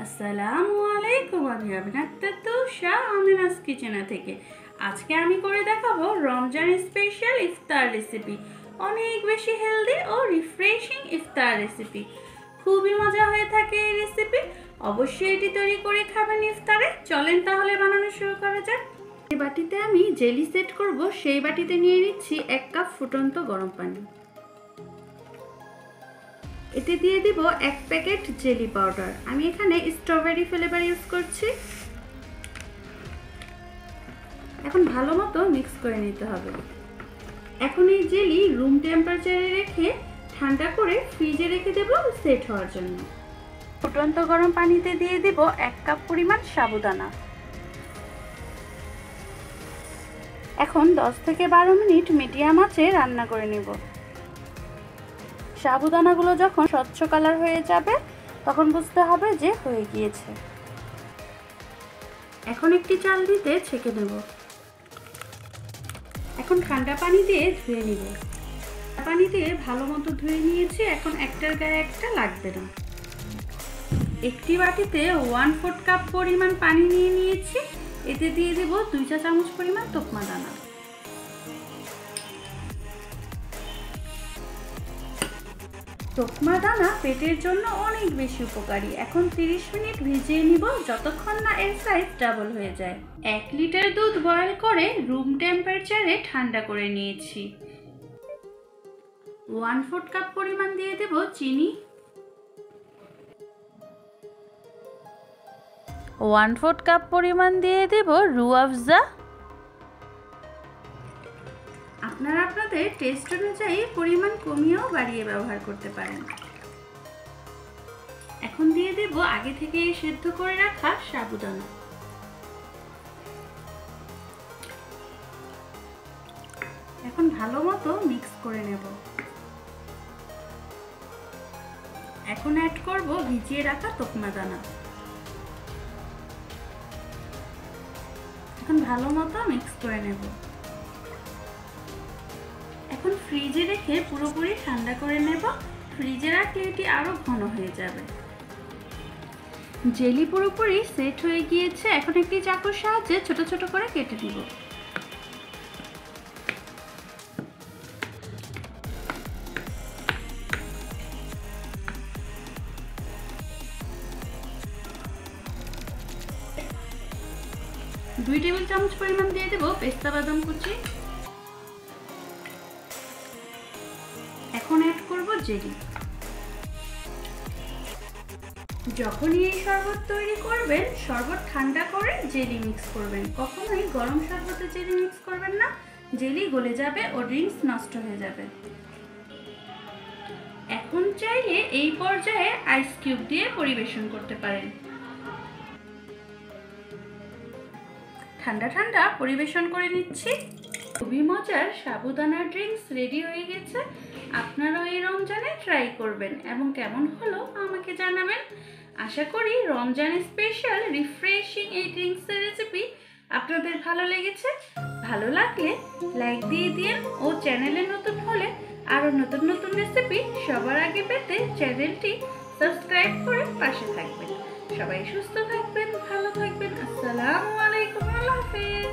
আসসালামু আলাইকুম, আমি আপনার তুষা আমিনাস কিচেনে থেকে। আজকে আমি করে দেখাবো রমজান স্পেশাল ইফতার রেসিপি। অনেক বেশি হেলদি ও রিফ্রেশিং ইফতার রেসিপি। খুবই মজা হয়ে থাকে এই রেসিপি। অবশ্যই এটি তৈরি করে খাবেন ইফতারে। চলেন তাহলে বানানো শুরু করা যাক। যে বাটিতে আমি জেলি সেট করব সেই বাটিতে নিয়ে নিচ্ছি 1 কাপ ফুটন্ত গরম পানি। এতে দিয়ে দিব 1 প্যাকেট জেলি পাউডার। আমি এখানে স্ট্রবেরি ফ্লেভার ইউজ করছি। এখন ভালো মতো মিক্স করে নিতে হবে। এখন এই জেলি রুম টেম্পারেচারে রেখে ঠান্ডা করে ফ্রিজে রেখে দেব সেট হওয়ার জন্য। ফুটন্ত গরম পানিতে দিয়ে দেব 1 কাপ পরিমাণ সাবুদানা। এখন 10 থেকে 12 মিনিট মিডিয়াম আঁচে রান্না করে নেব। সাবুদানাগুলো যখন স্বচ্ছ কালার হয়ে যাবে তখন বুঝতে হবে যে হয়ে গিয়েছে। এখন একটি চাল দিতে ছেঁকে নেব। এখন ঠান্ডা পানি দিয়ে ধুয়ে নেব। পানি দিয়ে ভালো মতো ধুয়ে নিয়েছি। এখন একটার গায়ে একটা লাগবে না। একটি বাটিতে 1/4 কাপ পরিমাণ পানি নিয়ে নিয়েছি। এতে দিয়ে দেব 2 চা চামচ পরিমাণ তোকমা দানা। তোকমা দানা পেটের জন্য অনেক বেশি উপকারী। এখন 30 মিনিট ভিজিয়ে নিব যতক্ষণ না এর সাইজ ডাবল হয়ে যায়। 1 লিটার দুধ বয়েল করে রুম টেম্পারেচারে ঠান্ডা করে নিয়েছি। 1/4 কাপ পরিমাণ দিয়ে দেব চিনি। 1/4 কাপ পরিমাণ দিয়ে দেব রুয়াবজা। আপনারা আপনাদের টেস্ট অনুযায়ী পরিমাণ কমিয়েও বাড়িয়ে ব্যবহার করতে পারেন। এখন দিয়ে দেব আগে থেকে সেদ্ধ করে রাখা সাবুদানা। এখন ভালো মতো মিক্স করে নেব। এখন অ্যাড করব ভিজিয়ে রাখা তোকমা দানা। এখন ভালো মতো মিক্স করে নেব। এখন ফ্রিজে রেখে পুরোপুরি ঠান্ডা করে নেব। ফ্রিজে রাখলে এটি আরো ঘন হয়ে যাবে। জেলি পুরোপুরি সেট হয়ে গিয়েছে। এখন একটি চাকুর সাহায্যে ছোট ছোট করে কেটে নিব। দুই টেবিল চামচ পরিমাণ দিয়ে দেব পেস্তা বাদাম কুচি। এখন অ্যাড করব জেলি। যখনই এই শরবত তৈরি করবেন শরবত ঠান্ডা করে জেলি মিক্স করবেন। কখনোই গরম শরবতে জেলি মিক্স করবেন না। জেলি গলে যাবে ও ড্রিঙ্কস নষ্ট হয়ে যাবে। এখন চাইলে এই পর্যায়ে আইস কিউব দিয়ে পরিবেশন করতে পারেন। ঠান্ডা ঠান্ডা পরিবেশন করে নিচ্ছি। খুবই মজার সাবুদানা ড্রিঙ্কস রেডি হয়ে গেছে। আপনারাও এই রমজানে ট্রাই করবেন এবং কেমন হলো আমাকে জানাবেন। আশা করি রমজান স্পেশাল রিফ্রেশিং এই ড্রিঙ্কসের রেসিপি আপনাদের ভালো লেগেছে। ভালো লাগলে লাইক দিয়ে দিন ও চ্যানেলে নতুন হলে আরও নতুন নতুন রেসিপি সবার আগে পেতে চ্যানেলটি সাবস্ক্রাইব করে পাশে থাকবেন। সবাই সুস্থ থাকবেন, ভালো থাকবেন। আসসালামু আলাইকুম, আল্লাহ হাফেজ।